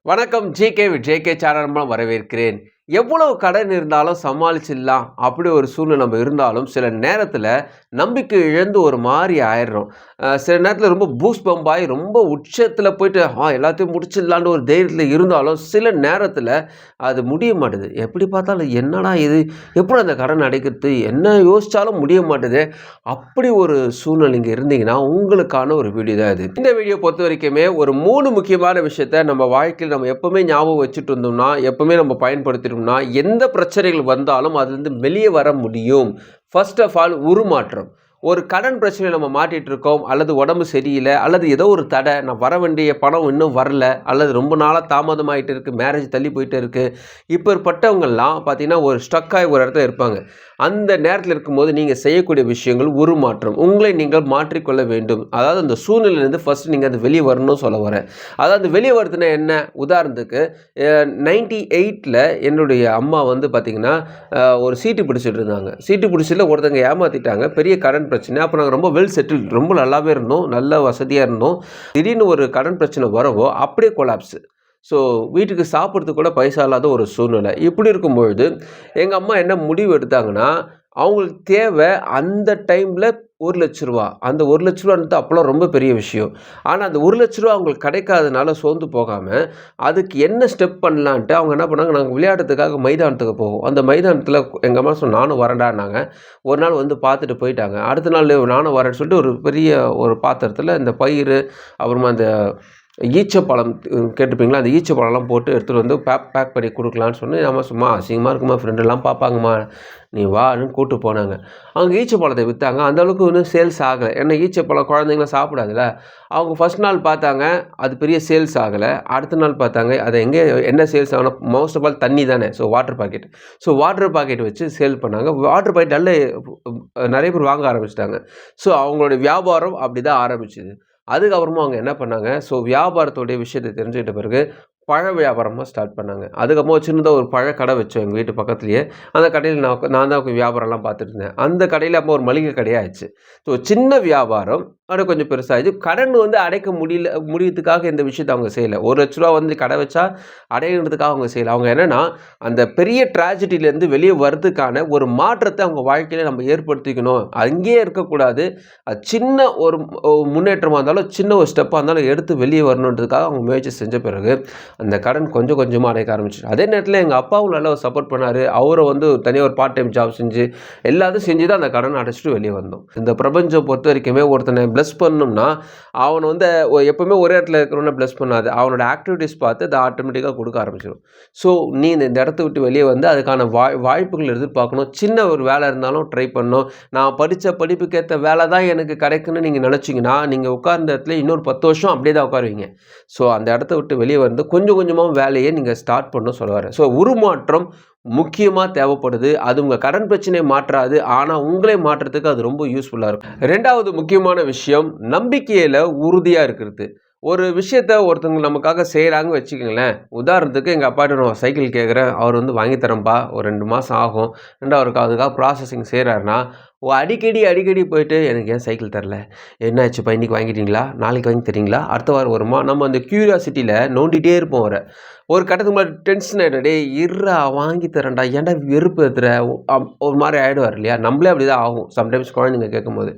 வணக்கம் JK JK channel மூலம் வரவேற்கிறேன். எவ்வளவு கடன் இருந்தாலும் சமாளிச்சிடலாம் அப்படி ஒரு சூழ்நிலை நம்ம இருந்தாலும் சில நேரத்தில் நம்பிக்கை இழந்து ஒரு மாதிரி ஆயிடுறோம். சில நேரத்தில் ரொம்ப பூஸ்ட் பம்ப் ஆகி ரொம்ப உச்சத்தில் போயிட்டு எல்லாத்தையும் முடிச்சிடலான்னு ஒரு தைரியத்தில் இருந்தாலும் சில நேரத்தில் அது முடிய மாட்டுது. எப்படி பார்த்தாலும் என்னடா இது, எப்படி அந்த கடன் அடைக்கிறது, என்ன யோசித்தாலும் முடிய மாட்டுது. அப்படி ஒரு சூழ்நிலை இங்கே இருந்தீங்கன்னா உங்களுக்கான ஒரு வீடியோ தான் இது. இந்த வீடியோ பொறுத்த வரைக்குமே ஒரு 3 முக்கியமான விஷயத்த நம்ம வாழ்க்கையில் நம்ம எப்பவுமே ஞாபகம் வச்சுட்டு இருந்தோம்னா, எப்பவுமே நம்ம பயன்படுத்திட்டோம்னா, எந்த பிரச்சனைகள் வந்தாலும் அதுலேருந்து வெளியே வர முடியும். ஃபர்ஸ்ட் ஆஃப் ஆல் உருமாற்றம். ஒரு கடன் பிரச்சனை நம்ம மாட்டிட்டு இருக்கோம், அல்லது உடம்பு சரியில்லை, அல்லது ஏதோ ஒரு தடை, நான் வர வேண்டிய பணம் இன்னும் வரல, அல்லது ரொம்ப நாளாக தாமதமாயிட்டு இருக்குது, மேரேஜ் தள்ளி போயிட்டு இருக்குது. இப்பேற்பட்டவங்கெல்லாம் பார்த்தீங்கன்னா ஒரு ஸ்டக் ஆகி ஒரு இடத்துல இருப்பாங்க. அந்த நேரத்தில் இருக்கும்போது நீங்கள் செய்யக்கூடிய விஷயங்கள் உருமாற்றம். உங்களை நீங்கள் மாற்றிக்கொள்ள வேண்டும். அதாவது அந்த சூழ்நிலையிலேருந்து ஃபஸ்ட்டு நீங்கள் அது வெளியே வரணும்னு சொல்ல வரேன். அதாவது வெளியே வருதுன்னா என்ன? உதாரணத்துக்கு 98ல் என்னுடைய அம்மா வந்து பார்த்திங்கன்னா ஒரு சீட்டு பிடிச்சிட்டு இருந்தாங்க. சீட்டு பிடிச்சதில் ஒருத்தங்க ஏமாற்றிட்டாங்க. பெரிய கடன் பிரச்சனை. அப்போ நாங்கள் ரொம்ப வெல் செட்டில், ரொம்ப நல்லாவே இருந்தோம், நல்ல வசதியாக இருந்தோம். திடீர்னு ஒரு கடன் பிரச்சனை வரவோ அப்படியே கொலாப்ஸு. ஸோ வீட்டுக்கு சாப்பிட்றதுக்கு கூட பைசா இல்லாத ஒரு சூழ்நிலை. இப்படி இருக்கும்பொழுது எங்கள் அம்மா என்ன முடிவு எடுத்தாங்கன்னா, அவங்களுக்கு தேவை அந்த டைமில் ரூ. 1,00,000. அந்த ரூ. 1,00,000 அப்போலாம் ரொம்ப பெரிய விஷயம். ஆனால் அந்த ரூ. 1,00,000 அவங்களுக்கு கிடைக்காதனால சோர்ந்து போகாமல் அதுக்கு என்ன ஸ்டெப் பண்ணலான்ட்டு அவங்க என்ன பண்ணாங்க, நாங்கள் விளையாட்டுறதுக்காக மைதானத்துக்கு போவோம். அந்த மைதானத்தில் எங்கள் அம்மா நானும் வரேன்டான்னாங்க. ஒரு நாள் வந்து பார்த்துட்டு போயிட்டாங்க. அடுத்த நாள் நானும் வரேன்னு சொல்லிட்டு ஒரு பெரிய ஒரு பாத்திரத்தில் இந்த பயிறு, அப்புறமா அந்த ஈச்சப்பழம் கேட்டிருப்பீங்களா, அந்த ஈச்சப்பழம்லாம் போட்டு எடுத்துகிட்டு வந்து பேக் பண்ணி கொடுக்கலான்னு சொன்னேன். நம்ம சும்மா அசிங்கமாக இருக்குமா, ஃப்ரெண்டெல்லாம் பார்ப்பாங்கம்மா, நீ வான்னு கூப்பிட்டு போனாங்க. அவங்க ஈச்சப்பழத்தை விற்றாங்க. அந்தளவுக்கு இன்னும் சேல்ஸ் ஆகலை. ஏன்னா ஈச்சப்பழம் குழந்தைங்களாம் சாப்பிடாதுல்ல. அவங்க ஃபஸ்ட் நாள் பார்த்தாங்க, அது பெரிய சேல்ஸ் ஆகலை. அடுத்த நாள் பார்த்தாங்க, அது என்ன சேல்ஸ் ஆகணும், மோஸ்ட் ஆஃப் ஆல் தண்ணி தானே. So water packet. So water packet வச்சு சேல் பண்ணாங்க. வாட்டர் பாக்கெட் நிறைய பேர் வாங்க ஆரம்பிச்சிட்டாங்க. ஸோ அவங்களோட வியாபாரம் அப்படி தான் ஆரம்பிச்சுது. அதுக்கப்புறமா அவங்க என்ன பண்ணாங்க, ஸோ வியாபாரத்தோடைய விஷயத்தை தெரிஞ்சுக்கிட்ட பிறகு பழ வியாபாரமாக ஸ்டார்ட் பண்ணாங்க. அதுக்கப்புறமா சின்னதாக ஒரு பழக்கடை வச்சோம் எங்கள் வீட்டு பக்கத்துலேயே. அந்த கடையில் நான் தான் வியாபாரம்லாம் பார்த்துட்டு இருந்தேன். அந்த கடையில் அப்போ ஒரு மளிகை கடையாகிடுச்சு. ஸோ சின்ன வியாபாரம் அப்படியே கொஞ்சம் பெருசாகிடுச்சு. கடன் வந்து அடைக்க முடியறதுக்காக இந்த விஷயத்தை அவங்க செய்யலை. ரூ. 1,00,000 வந்து கடை வச்சா அடையிறதுக்காக அவங்க செய்யலை. அவங்க என்னென்னா அந்த பெரிய ட்ராஜடியிலேருந்து வெளியே வர்றதுக்கான ஒரு மாற்றத்தை அவங்க வாழ்க்கையில் நம்ம ஏற்படுத்திக்கணும். அங்கேயே இருக்கக்கூடாது. அது சின்ன ஒரு முன்னேற்றமாக இருந்தாலும், சின்ன ஒரு ஸ்டெப்பாக இருந்தாலும் எடுத்து வெளியே வரணுன்றதுக்காக அவங்க முயற்சி செஞ்ச பிறகு அந்த கடன் கொஞ்சம் கொஞ்சமாக அடைக்க ஆரம்பிச்சு. அதே நேரத்தில் எங்கள் அப்பாவும் நல்லா சப்போர்ட் பண்ணார். அவரை வந்து தனியாக ஒரு பார்ட் டைம் ஜாப் செஞ்சு எல்லாத்தையும் செஞ்சு தான் அந்த கடனை அடைச்சிட்டு வெளியே வந்தோம். இந்த பிரபஞ்சம் பொறுத்த வரைக்குமே ஒருத்தனை ப்ளஸ் பண்ணணும்னா அவன் வந்து எப்போவுமே ஒரே இடத்துல இருக்கிறவனை ப்ளஸ் பண்ணாது. அவனோட ஆக்டிவிட்டீஸ் பார்த்து அதை ஆட்டோமேட்டிக்காக கொடுக்க ஆரம்பிச்சிடும். ஸோ நீ இந்த இடத்த விட்டு வெளியே வந்து அதுக்கான வாய்ப்புகள் எதிர்பார்க்கணும். சின்ன ஒரு வேலை இருந்தாலும் ட்ரை பண்ணணும். நான் படித்த படிப்புக்கேற்ற வேலை தான் எனக்கு கிடைக்குன்னு நீங்கள் நினச்சிங்கன்னா நீங்கள் உட்கார்ந்த இடத்துல இன்னொரு 10 வருஷம் அப்படியே தான் உட்காருவீங்க. ஸோ அந்த இடத்த விட்டு வெளியே வந்து கொஞ்சம் கொஞ்சமாக வேலையை நீங்கள் ஸ்டார்ட் பண்ண சொல்ல வரேன். ஸோ உருமாற்றம் முக்கியமாக தேவைப்படுது. அது உங்கள் கடன் பிரச்சனையை மாற்றாது, ஆனால் உங்களே மாற்றுறதுக்கு அது ரொம்ப யூஸ்ஃபுல்லாக இருக்கும். 2வது முக்கியமான விஷயம் நம்பிக்கையில் உறுதியாக இருக்கிறது. ஒரு விஷயத்த ஒருத்தவங்க நமக்காக செய்கிறாங்க வச்சுக்கோங்களேன். உதாரணத்துக்கு எங்கள் அப்பாட்ட நான் சைக்கிள் கேட்குறேன், அவர் வந்து வாங்கி தரேன்ப்பா, ஒரு 2 மாதம் ஆகும். அவருக்கு அதுக்காக ப்ராசஸிங் செய்கிறாருன்னா அடிக்கடி போயிட்டு எனக்கு ஏன் சைக்கிள் தரல, என்ன ஆச்சுப்பா, இன்றைக்கி வாங்கிட்டீங்களா, நாளைக்கு வாங்கி தரீங்களா, அடுத்த வாரம் வருமா, நம்ம அந்த க்யூரியாசிட்டியில் நோண்டிகிட்டே இருப்போம். ஒரு கட்டத்துக்கு முன்னாடி டென்ஷன் ஆகிட்டே இருறா வாங்கி தரேன்டா, ஏன்டா வெறுப்பு ஏற்றுற, ஒரு மாதிரி ஆகிடுவார் இல்லையா. நம்மளே அப்படி தான் ஆகும் சம்டைம்ஸ் குழந்தைங்க கேட்கும்போது.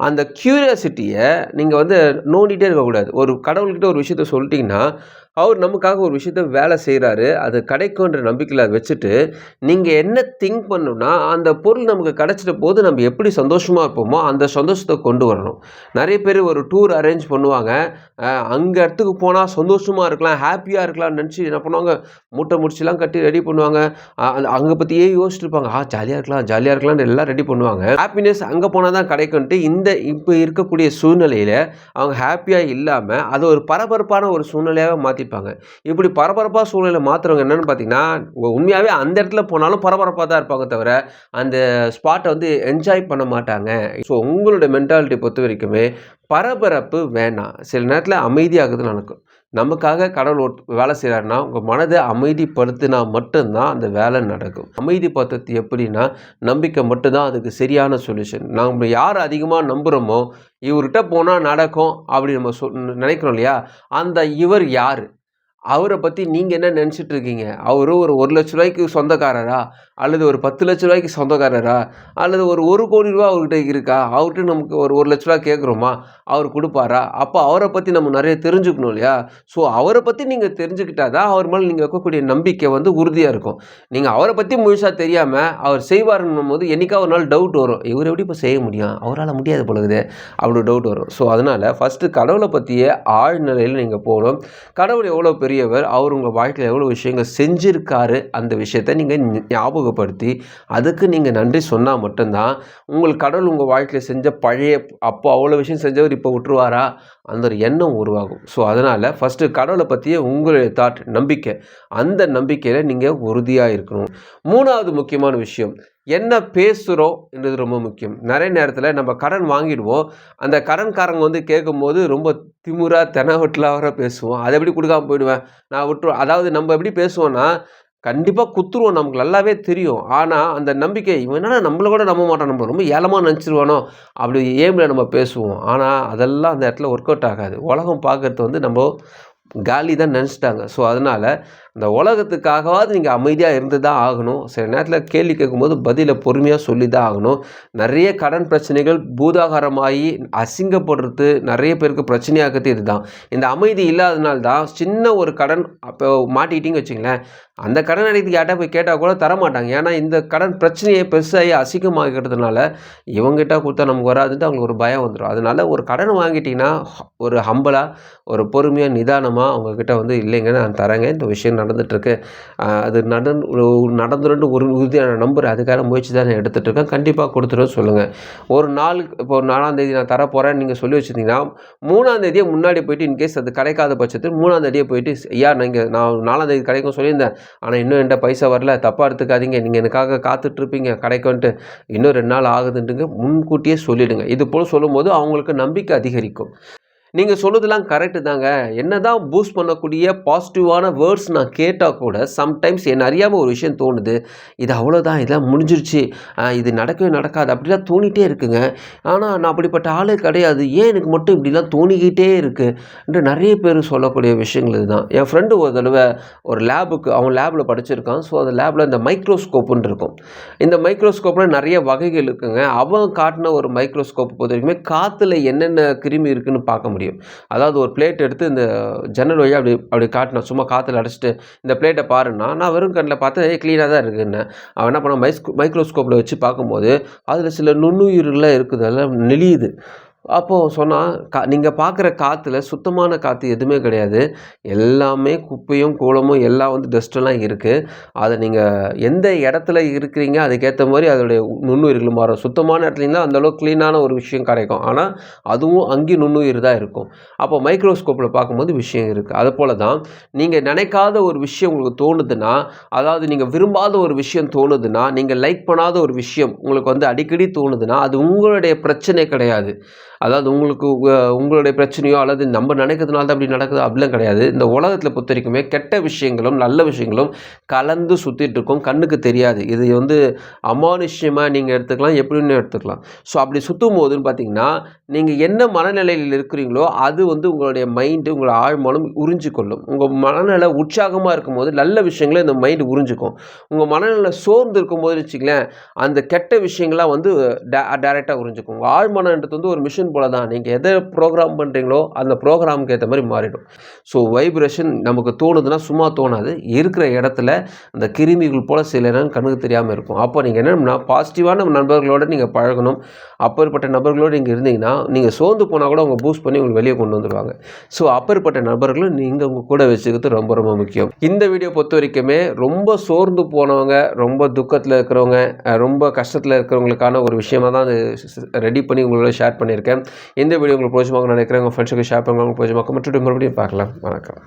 அந்த க்யூரியாசிட்டியை நீங்கள் வந்து நோண்டிகிட்டே இருக்கக்கூடாது. ஒரு கடவுள்கிட்ட ஒரு விஷயத்த சொல்லிட்டிங்கன்னா அவர் நமக்காக ஒரு விஷயத்த வேலை செய்கிறாரு, அது கிடைக்குன்ற நம்பிக்கையில் அதை வச்சுட்டு நீங்கள் என்ன திங்க் பண்ணணும்னா அந்த பொருள் நமக்கு கிடைச்சிட்ட போது நம்ம எப்படி சந்தோஷமாக இருப்போமோ அந்த சந்தோஷத்தை கொண்டு வரணும். நிறைய பேர் ஒரு டூர் அரேஞ்ச் பண்ணுவாங்க, அங்கே இடத்துக்கு போனால் சந்தோஷமாக இருக்கலாம், ஹாப்பியாக இருக்கலாம்னு நினச்சி என்ன பண்ணுவாங்க, மூட்டை முடிச்சுலாம் கட்டி ரெடி பண்ணுவாங்க. அங்கே பற்றியே யோசிச்சுட்டு இருப்பாங்க, ஜாலியாக இருக்கலாம்னு எல்லாம் ரெடி பண்ணுவாங்க. ஹாப்பினஸ் அங்கே போனால் தான் கிடைக்குன்ட்டு இப்போ இருக்கக்கூடிய சூழ்நிலையில் அவங்க ஹாப்பியாக இல்லாமல் அதை ஒரு பரபரப்பான ஒரு சூழ்நிலையாக மாற்றிப்பாங்க. இப்படி பரபரப்பாக சூழ்நிலை மாற்றுறவங்க என்னென்னு பார்த்தீங்கன்னா உண்மையாகவே அந்த இடத்துல போனாலும் பரபரப்பாக தான் இருப்பாங்க தவிர அந்த ஸ்பாட்டை வந்து என்ஜாய் பண்ண மாட்டாங்க. ஸோ உங்களுடைய மென்டாலிட்டி பொறுத்த வரைக்குமே பரபரப்பு வேணாம். சில நேரத்தில் அமைதியாகுது நடக்கும். நமக்காக கடவுள் வேலை செய்கிறாருன்னா உங்கள் மனதை அமைதிப்படுத்தினா மட்டும்தான் அந்த வேலை நடக்கும். அமைதிப்படுத்துறது எப்படின்னா நம்பிக்கை மட்டும்தான் அதுக்கு சரியான சொல்யூஷன். நம்ம யார் அதிகமாக நம்புகிறோமோ இவர்கிட்ட போனால் நடக்கும் அப்படி நம்ம நினைக்கிறோம் இல்லையா, அந்த இவர் யார், அவர பத்தி நீங்க என்ன நெனச்சுட்டு இருக்கீங்க? அவரு ஒரு ரூ. 1,00,000க்கு சொந்தக்காரரா? அல்லது ஒரு ரூ. 10,00,000க்கு சொந்தக்காரரா? அல்லது ஒரு ரூ. 1,00,00,000 அவர்கிட்ட இருக்கா? அவர்ட்ட நமக்கு ஒரு ரூ. 1,00,000 கேட்குறோமா? அவர் குடுப்பாரா? அப்ப அவர பத்தி நம்ம நெறைய தெரிஞ்சுக்கணும் இல்லையா? ஸோ அவர பத்தி நீங்க தெரிஞ்சுக்கிட்டா தான், அவர் மேல நீங்க வைக்கக்கூடிய நம்பிக்கை வந்து உறுதியா இருக்கும். நீங்க அவர பத்தி முழுசா தெரியாம, அவர் செய்வாருன்னும்போது என்னைக்கா ஒரு நாள் டவுட் வரும். இவரு எப்படி இப்ப செய்ய முடியும்? அவரால முடியாது போல இருக்குதே! அப்படி டவுட் வரும். ஸோ அதனால ஃபர்ஸ்ட்டு கடவுள பத்திய ஆழ்நிலையில நீங்க போணும். கடவுள் எவ்வளோ பெரியவர், அவர் உங்க வாழ்க்கையில எவ்வளோ விஷயங்கள் செஞ்சிருக்காரு, அந்த விஷயத்த நீங்க ஞாபகப்படுத்தி, அதுக்கு நீங்க நன்றி சொன்னா மட்டும் தான், உங்களுக்கு கடவுள் உங்க வாழ்க்கையில செஞ்ச பழைய அப்போ அவ்வளோ விஷயம் செஞ்சவர் இப்போ விட்டுருவாரா? அந்த ஒரு எண்ணம் உருவாகும். ஸோ அதனால ஃபர்ஸ்ட்டு கடவுள பத்திய உங்களுடைய தாட், நம்பிக்கை. அந்த நம்பிக்கையில நீங்க உறுதியா இருக்கணும். 3வது முக்கியமான விஷயம், என்ன பேசுறோம் என்றது ரொம்ப முக்கியம். நெறைய நேரத்தில நம்ம கடன் வாங்கிடுவோம். அந்த கடன்காரங்க வந்து கேட்கும்போது ரொம்ப திமிரா, தெனாவட்டலா வேற பேசுவோம். "அத எப்படி குடுக்காம போயிடுவேன், நான் விட்டுருவேன்." அதாவது நம்ம எப்படி பேசுவோம்னா, கண்டிப்பா குத்துருவோம். நமக்கு நல்லாவே தெரியும். ஆனா, அந்த நம்பிக்கை, "இவன் என்னடா நம்மள கூட நம்ப மாட்டான். நம்மள ரொம்ப ஏளனமா நெனச்சுருவானோ?" அப்படி எய்ம்ல நம்ம பேசுவோம். ஆனா, அதெல்லாம் அந்த இடத்துல ஒர்க் அவுட் ஆகாது. உலகம் பார்க்கறது வந்து நம்போ காலி தான் நெனச்சுட்டாங்க. ஸோ, அதனால இந்த உலகத்துக்காகவாவது நீங்க அமைதியா இருந்து தான் ஆகணும். சில நேரத்தில கேள்வி கேட்கும்போது பதில பொறுமையா சொல்லி தான் ஆகணும். நெறைய கடன் பிரச்சனைகள் பூதாகாரமாயி அசிங்கப்படுறது நெறைய பேருக்கு பிரச்சனையாக்குறது இதுதான். இந்த அமைதி இல்லாதனால தான் சின்ன ஒரு கடன் அப்போ மாட்டிக்கிட்டீங்கன்னு வச்சுங்களேன், அந்த கடன் அடைக்கிறதுக்கு யார்ட்டா போய் கேட்டா கூட தரமாட்டாங்க. ஏன்னா, இந்த கடன் பிரச்சனையே பெருசாகி அசிங்கமாக்கிறதுனால, இவங்ககிட்ட குடுத்தா நமக்கு வராதுன்ட்டு அவங்களுக்கு ஒரு பயம் வந்துரும். அதனால ஒரு கடன் வாங்கிட்டீங்கன்னா, ஒரு ஹம்பிளா, ஒரு பொறுமையா, நிதானமா அவங்ககிட்ட வந்து இல்லைங்க நான் தரேங்க. இந்த விஷயம் நடந்துட்டுருக்கு. அது நடந்துரும்னு ஒரு உறுதியா நான் நம்புறேன். அதுக்கான முயற்சி தான் நான் எடுத்துட்டுருக்கேன். கண்டிப்பா குடுத்துருவேன்னு சொல்லுங்க. ஒரு நாளுக்கு இப்போ 4ஆம் தேதி நான் தரப்போறேன்னு நீங்க சொல்லி வச்சிருந்தீங்கன்னா, 3ஆம் தேதியே முன்னாடி போயிட்டு இன்கேஸ் அது கிடைக்காத பட்சத்தில் 3ஆம் தேதியே போயிட்டு ஐயா நான் 4ஆம் தேதி கிடைக்கும்னு சொல்லியிருந்தேன். ஆனா இன்னும் என்ட்ட பைசா வரல. தப்பா எடுத்துக்காதீங்க. நீங்க எனக்காக காத்துட்ருப்பீங்க கிடைக்குன்ட்டு. இன்னும் 2 நாள் ஆகுதுன்ட்டுங்க முன்கூட்டியே சொல்லிடுங்க. இது போல சொல்லும்போது அவங்களுக்கு நம்பிக்கை அதிகரிக்கும். நீங்க சொல்றதெல்லாம் கரெக்ட்டு தாங்க. என்னதான் பூஸ்ட் பண்ணக்கூடிய பாசிட்டிவான வேர்ட்ஸ் நான் கேட்டா கூட, சம்டைம்ஸ் என்ன அறியாம ஒரு விஷயம் தோணுது. இது அவ்வளோதான், இதெல்லாம் முடிஞ்சிருச்சு. இது நடக்கவே நடக்காது. அப்படிலாம் தோணிட்டே இருக்குங்க. ஆனா, நான் அப்படிப்பட்ட ஆளே கிடையாது. ஏன் எனக்கு மட்டும் இப்படிலாம் தோணிக்கிட்டே இருக்கு? என்று நெறைய பேர் சொல்லக்கூடிய விஷயங்கள் இதுதான். என் ஃப்ரெண்டு ஒரு தடவ ஒரு அவன் லேப்ல படிச்சிருக்கான். ஸோ, அந்த லேப்ல இந்த மைக்ரோஸ்கோப்புன்னு இருக்கும். இந்த மைக்ரோஸ்கோப்ல நெறைய வகைகள் இருக்குங்க. அவன் காட்டுன ஒரு மைக்ரோஸ்கோப் பொறுத்தவரைக்குமே காத்துல என்னென்ன கிருமி இருக்குன்னு பார்க்க முடியும். அதாவது ஒரு பிளேட் எடுத்து இந்த ஜன்னல் வழியா அப்படி அப்படி காட்டினான். சும்மா காத்துல அடைச்சிட்டு, "இந்த பிளேட்ட பாருன்னா." நான் வெறும் கண்ல பார்த்தேன். கிளீனா தான் இருக்குன்னேன். அவன் என்ன பண்ணான் மைக்ரோஸ்கோப்ல வச்சு பார்க்கும்போது, அதில சில நுண்ணுயிர்கள்லாம் இருக்குது. அதெல்லாம் நெளியுது. அப்போ சொன்னான், நீங்க பார்க்குற காத்துல சுத்தமான காத்து எதுவுமே கிடையாது. எல்லாமே குப்பையும், கூளமும் எல்லாம் வந்து டஸ்ட்டெல்லாம் இருக்கு. அத நீங்க எந்த இடத்துல இருக்கிறீங்க, அதுக்கேத்த மாரி அதோடைய நுண்ணுயிர்கள் மாறும். சுத்தமான இடத்துல இருந்தா அந்த அளவுக்கு கிளீனான ஒரு விஷயம் கிடைக்கும். ஆனா, அதுவும் அங்கேயும் நுண்ணுயிர் தான் இருக்கும். அப்போ மைக்ரோஸ்கோப்ல பார்க்கும்போது விஷயம் இருக்கு. அதுபோல தான் நீங்க நினைக்காத ஒரு விஷயம் உங்களுக்கு தோணுதுன்னா, அதாவது நீங்க விரும்பாத ஒரு விஷயம் தோணுதுன்னா, நீங்க லைக் பண்ணாத ஒரு விஷயம் உங்களுக்கு வந்து அடிக்கடி தோணுதுன்னா, அது உங்களுடைய பிரச்சனை கிடையாது. அதாவது உங்களுக்கு உங்களுடைய பிரச்சனையோ அல்லது நம்ம நினைக்கிறதுனால தான் அப்படி நடக்குது அப்படிலாம் கிடையாது. இந்த உலகத்தில பொறுத்தவரைக்குமே கெட்ட விஷயங்களும், நல்ல விஷயங்களும் கலந்து சுத்திட்டு இருக்கும். கண்ணுக்கு தெரியாது. இது வந்து அமானுஷ்யமா நீங்க எடுத்துக்கலாம், எப்படின்னு எடுத்துக்கலாம். ஸோ அப்படி சுத்தும்போதுன்னு பார்த்தீங்கன்னா, நீங்க என்ன மனநிலையில் இருக்கிறீங்களோ, அது வந்து உங்களுடைய மைண்டு, உங்கள ஆழ்மனம் உறிஞ்சிக்கொள்ளும். உங்க மனநிலை உற்சாகமா இருக்கும்போது, நல்ல விஷயங்கள இந்த மைண்ட் உறிஞ்சிக்கும். உங்க மனநிலை சோர்ந்து இருக்கும்போது வச்சுக்கங்களேன், அந்த கெட்ட விஷயங்கள்லாம் வந்து டைரக்ட்டா உறிஞ்சிக்கும். உங்க ஆழ்மனம்ன்றது வந்து ஒரு மிஷின் போல தான். நீங்க எத புரோகிராம் பண்றீங்களோ, அந்த புரோகிராமுக்கு ஏத்த மாரி மாறிடும். ஸோ வைப்ரேஷன் நமக்கு தோணுதுன்னா சும்மா தோணாது. இருக்கிற இடத்துல அந்த கிருமிகள் போல சில நேரம் கண்ணுக்கு தெரியாம இருக்கும். அப்போ நீங்க என்னன்னா பாசிட்டிவான நண்பர்களோட நீங்க பழகணும். அப்பேற்பட்ட நபர்களோடு நீங்க இருந்தீங்கன்னா, நீங்க சோர்ந்து போனா கூட அவங்க பூஸ்ட் பண்ணி உங்களுக்கு வெளிய கொண்டு வந்துருவாங்க. ஸோ அப்பேற்பட்ட நபர்களும் நீங்க உங்க கூட வச்சுக்கிறது ரொம்ப ரொம்ப முக்கியம். இந்த வீடியோ பொறுத்தவரைக்குமே ரொம்ப சோர்ந்து போனவங்க, ரொம்ப துக்கத்துல இருக்கிறவங்க, ரொம்ப கஷ்டத்துல இருக்கிறவங்களுக்கான ஒரு விஷயமா தான் அது ரெடி பண்ணி உங்களோட ஷேர் பண்ணியிருக்கேன். இந்த வீடியோ உங்களுக்கு பிடிச்சிருக்கும்னு நினைக்கிறேன். உங்க ஃப்ரெண்ட்ஸுக்கு ஷேர் பண்ணுங்க. உங்களுக்கு பிடிச்சிருக்கும். மறுபடியும் பார்க்கலாம். வணக்கம்.